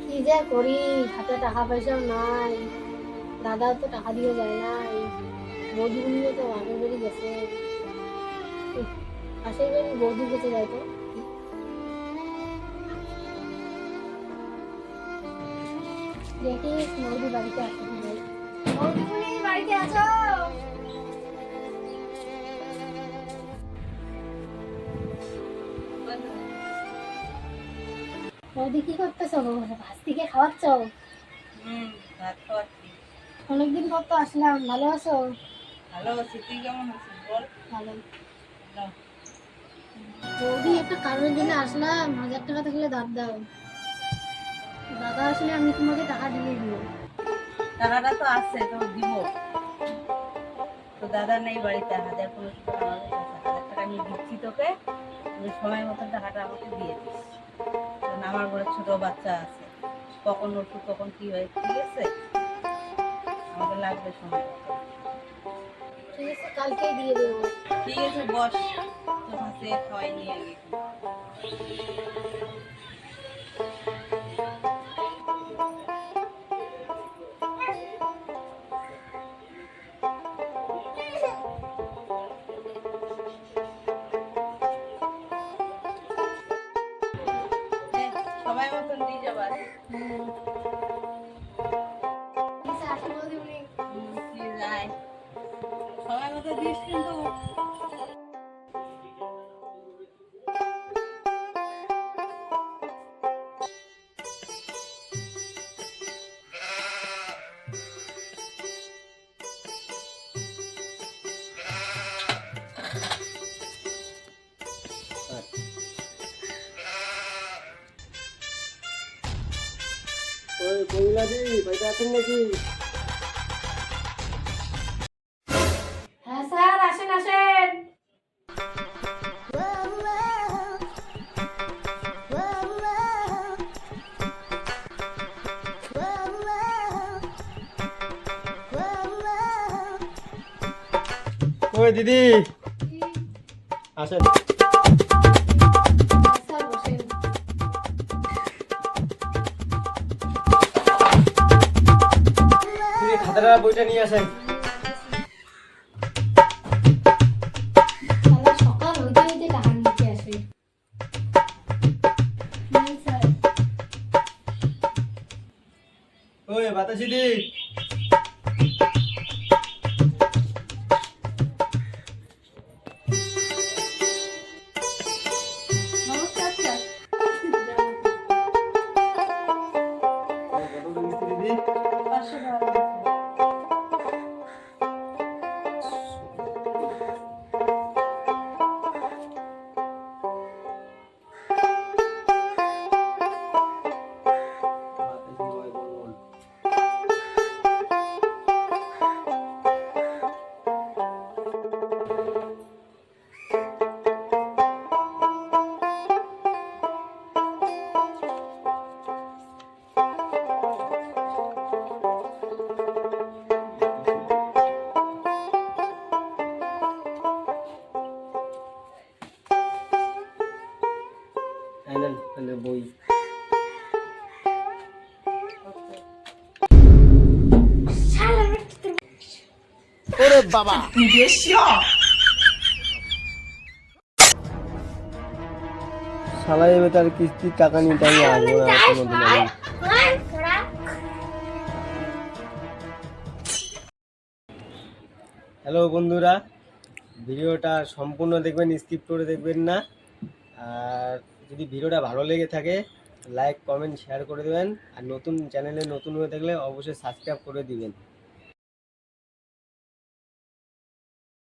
কি যে করি, হাতে টাকা পয়সাও নাই, দাদাও তো টাকা দিয়ে যায় না, এই বৌদিগুলো তো আগের বাড়ি গেছে, পাশের বাড়ি বৌদি গেছে যায় তো। দেখিস বৌদি বাড়িতে আসে কি নাই। বৌদিগুলি বাড়িতে আছো? বৌদি কি করতেছো? ভাত থেকে খাওয়াচ্ছ? ভাত খাওয়াচ্ছি। অনেকদিন পর তো আসলাম, ভালো আছো? ভালো আছি, তুই কেমন আছিস বল? ভালো। দাও। বৌদি একটা কারণের জন্য আসলাম, 1000 টাকা থাকলে দাঁত দাও। দাদা আসলে আমি তোমাকে টাকা দিয়ে দিব। টাকাটা তো আছে, তো দিব। তো দাদা নেই বাড়িতে, 1500 টাকা আমার কাছে আছে। 1000 টাকা আমি দিচ্ছি তোকে, তুই সময় মতন টাকাটা আমাকে দিয়ে দিস। কারণ আমার ঘরে ছোট বাচ্চা আছে, কখন ওষুধ কখন কি হয়, ঠিক আছে? আমাকে লাগবে সময় মতো। ঠিক আছে, কালকেই দিয়ে দেবো। ঠিক আছে, বস, তোর হাতে খাওয়াই নিয়ে আগে। সময় মতন দিয়ে যাবার। ঠিক আছে, আসি বৌদি অনেক। প্লিজ আয়, সময় মতো দিস কিন্তু। ওই মহিলাদি বাইরে আছেন নাকি? হ্যাঁ স্যার, আসেন আসেন। ওই দিদি আসেন। স্যার বসেন। দিদি খাতাটা বইটা নিয়ে আসেন। শালা সকাল হইতে হইতে টাকা নিতে আসে। নাই স্যার। ওই বাতাসি দি, নমস্কার স্যার। কত দিচ্ছি দিদি? 500 টাকা দিচ্ছি। বাতাসি বয় বল। বই ওরে বাবা, শালা এবার তার কিস্তির টাকা নিতে আমি আসবো না কোনোদিন আমি। হ্যালো বন্ধুরা, ভিডিওটা সম্পূর্ণ দেখবেন, স্কিপ করে দেখবেন না। আর যদি ভিডিওটা ভালো লেগে থাকে লাইক কমেন্ট শেয়ার করে দেবেন। আর নতুন চ্যানেলে নতুন হয়ে থাকলে অবশ্যই সাবস্ক্রাইব করে দিবেন।